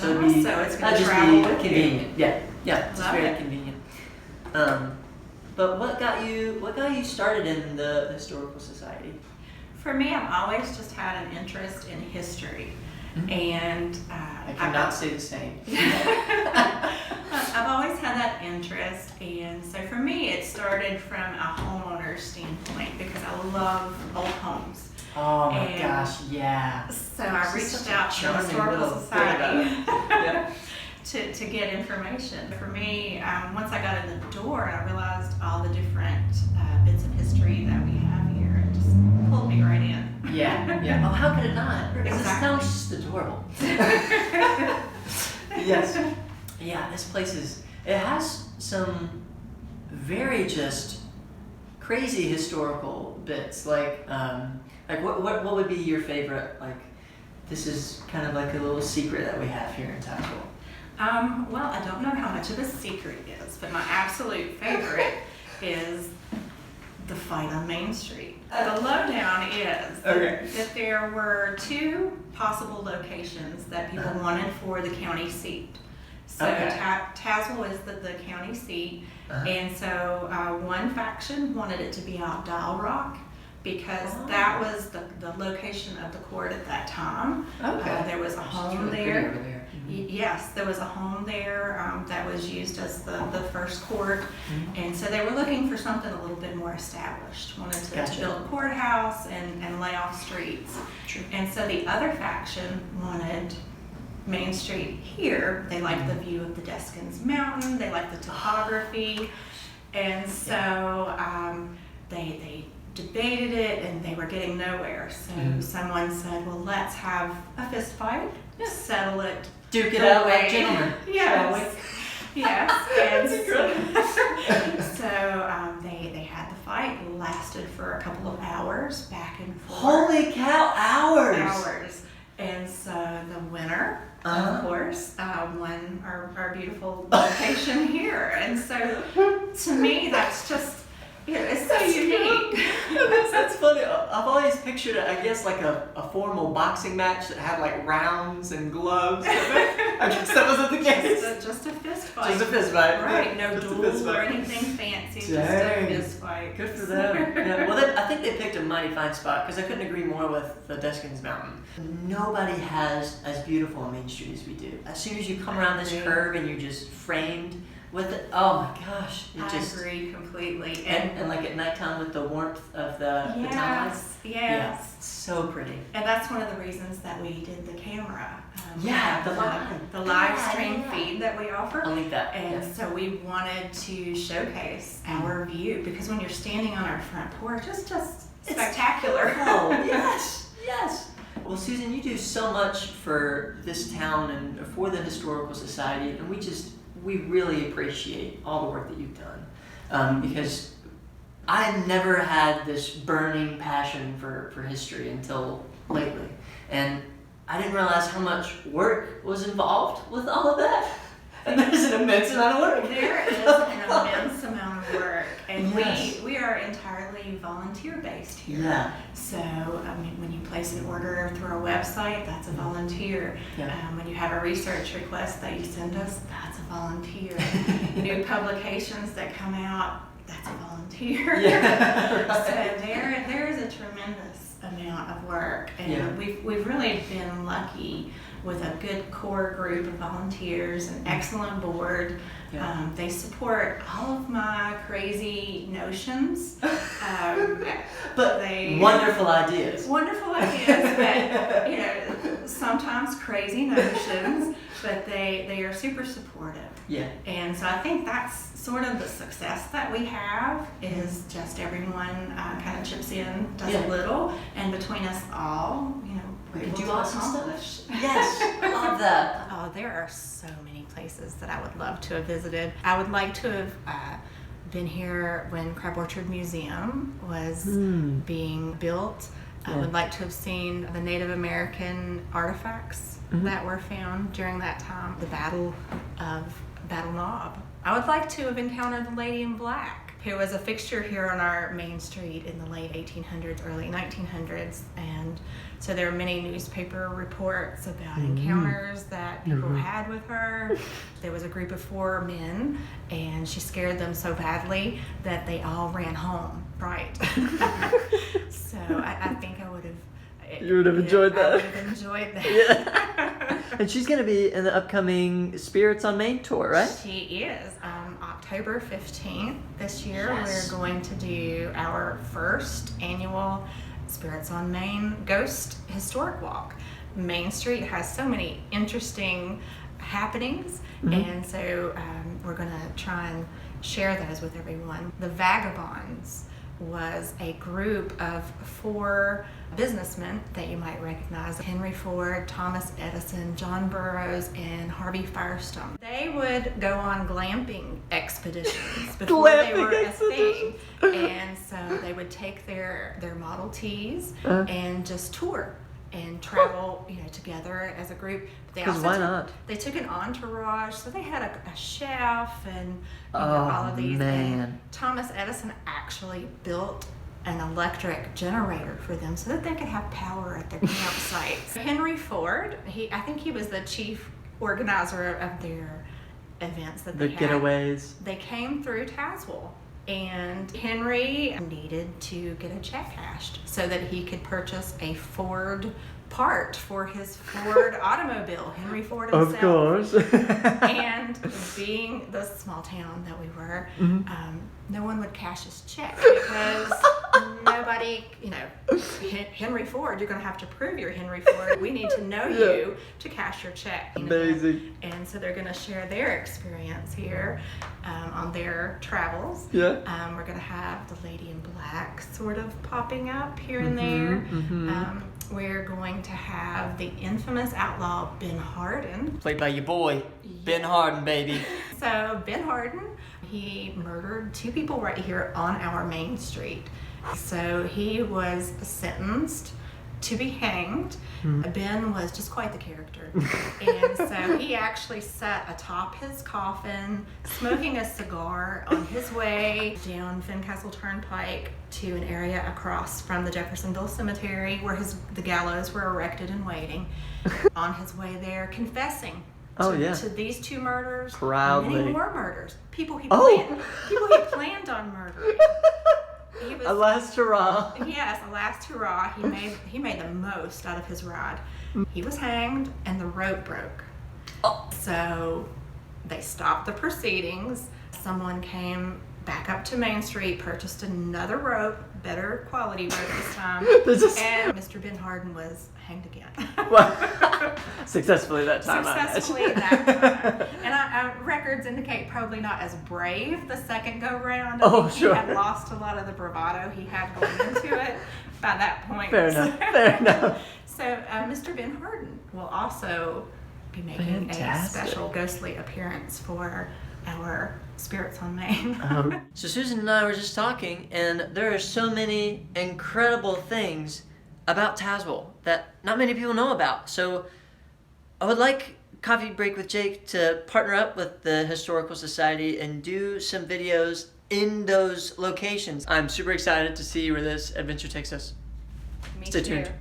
So it'd be, so it's that'd going to just travel be with convenient. Yeah, it's Love very it. convenient. But what got you started in the Historical Society? For me, I've always just had an interest in history. And I cannot say the same. I've always had that interest, and so for me it started from a homeowner standpoint because I love old homes. Oh my And gosh, yeah. So I This is reached such a out to the charming Historical little bit Society about it. to get information. For me, once I got in the door, I realized all the different bits of history that we have here. It just pulled me right in. Yeah. Oh, how could it not? This Exactly. sounds just adorable. Yes. Yeah, this place it has some very just crazy historical bits. Like what would be your favorite, like, this is kind of like a little secret that we have here in Tazewell? Well, I don't know how much of a secret it is, but my absolute favorite is the fight on Main Street. The lowdown is that there were two possible locations that people wanted for the county seat. So Tazewell is the county seat, and so one faction wanted it to be out Dial Rock because that was the location of the court at that time. There was a home there. Yes, there was a home there that was used as the first court, and so they were looking for something a little bit more established. Wanted to build a courthouse and lay off streets. And so the other faction wanted Main Street here. They liked the view of the Deskins Mountain. They liked the topography, and so they debated it, and they were getting nowhere. So someone said, "Well, let's have a fist fight, settle it, duke it out like gentlemen." Yes, yes. And That's so they had the fight. It lasted for a couple of hours, back and forth. Holy cow! Hours. And so the winner, of course, won our beautiful location here. And so to me, that's just, it's so unique. That's funny. I've always pictured it, I guess, like a formal boxing match that had like rounds and gloves. I guess that wasn't the case. Just a fist fight. Just a fist fight. Right, no Just a duel fist or fight. anything fancy, just Dang. a fist fight. Good for them. Yeah. Well, I think they picked a mighty fine spot because I couldn't agree more with the Deskins Mountain. Nobody has as beautiful a Main Street as we do. As soon as you come around this curve and you're just framed with it, oh my gosh. I agree completely. And like at nighttime with the warmth of the town lights. Yes. Yeah, it's so pretty. And that's one of the reasons that we did the camera. The live stream feed that we offer. I'll link that. And so we wanted to showcase our view because when you're standing on our front porch, it's just spectacular. Oh, yes. Well, Susan, you do so much for this town and for the Historical Society, and we really appreciate all the work that you've done, because I never had this burning passion for history until lately, and I didn't realize how much work was involved with all of that. And there's an immense amount of work. There is an immense amount of work, and Yes. we are entirely volunteer based here. Yeah. So, I mean, when you place an order through our website, that's a volunteer. Yeah. When you have a research request that you send us, that's a volunteer. New publications that come out, that's a volunteer. Yeah. So there is a tremendous amount of work, and we've really been lucky with a good core group of volunteers, an excellent board. Yeah. They support all of my crazy notions. But wonderful ideas. Wonderful ideas, but sometimes crazy notions, but they are super supportive. Yeah. And so I think that's sort of the success that we have is just everyone kind of chips in, does a little, and between us all, We we're can able do to awesome accomplish. stuff. Yes, I love that. Oh, there are so many places that I would love to have visited. I would like to have been here when Crab Orchard Museum was being built. I would like to have seen the Native American artifacts that were found during that time. The Battle of Battle Knob. I would like to have encountered the Lady in Black. who was a fixture here on our main street in the late 1800s, early 1900s. And so there are many newspaper reports about encounters that people had with her. There was a group of 4 men, and she scared them so badly that they all ran home. Right. So I think I would have. You would have enjoyed that. I would have enjoyed that. Yeah. And she's going to be in the upcoming Spirits on Main tour, right? She is. October 15th this year, Yes. we're going to do our first annual Spirits on Main Ghost Historic Walk. Main Street has so many interesting happenings, and so we're going to try and share those with everyone. The Vagabonds was a group of 4 businessmen that you might recognize: Henry Ford, Thomas Edison, John Burroughs, and Harvey Firestone. They would go on glamping expeditions before they were a thing, and so they would take their Model Ts and just tour and travel, together as a group. But Why not? They took an entourage, so they had a chef and all of these. Man. And Thomas Edison actually built an electric generator for them so that they could have power at their campsites. Henry Ford, I think he was the chief organizer of their events that they had. The getaways. They came through Tazewell, and Henry needed to get a check cashed so that he could purchase a Ford part for his Ford automobile. Henry Ford himself. Of course. And being the small town that we were, no one would cash his check because nobody, Henry Ford, you're going to have to prove you're Henry Ford. We need to know you to cash your check. Amazing. And so they're going to share their experience here on their travels. Yeah. We're going to have the Lady in Black sort of popping up here and there. We're going to have the infamous outlaw Ben Hardin. Played by your boy, Ben Hardin, baby. So Ben Hardin, he murdered 2 people right here on our main street. So he was sentenced to be hanged. Ben was just quite the character. And so he actually sat atop his coffin, smoking a cigar on his way down Fincastle Turnpike to an area across from the Jeffersonville Cemetery where the gallows were erected and waiting. On his way there, confessing to these 2 murders, proudly. Many more murders. People he planned on murdering. A last hurrah. Yes, a last hurrah. He made the most out of his ride. He was hanged and the rope broke. So they stopped the proceedings. Someone came back up to Main Street, purchased another rope, better quality rope this time, and Mr. Ben Hardin was hanged again. Successfully that time. Successfully that time. And records indicate probably not as brave the second go round. He had lost a lot of the bravado he had going into it by that point. Fair enough. So Mr. Ben Hardin will also be making a special ghostly appearance for our Spirits on Main. So Susan and I were just talking, and there are so many incredible things about Tazewell that not many people know about. So I would like Coffee Break with Jake to partner up with the Historical Society and do some videos in those locations. I'm super excited to see where this adventure takes us. Me Stay too. tuned.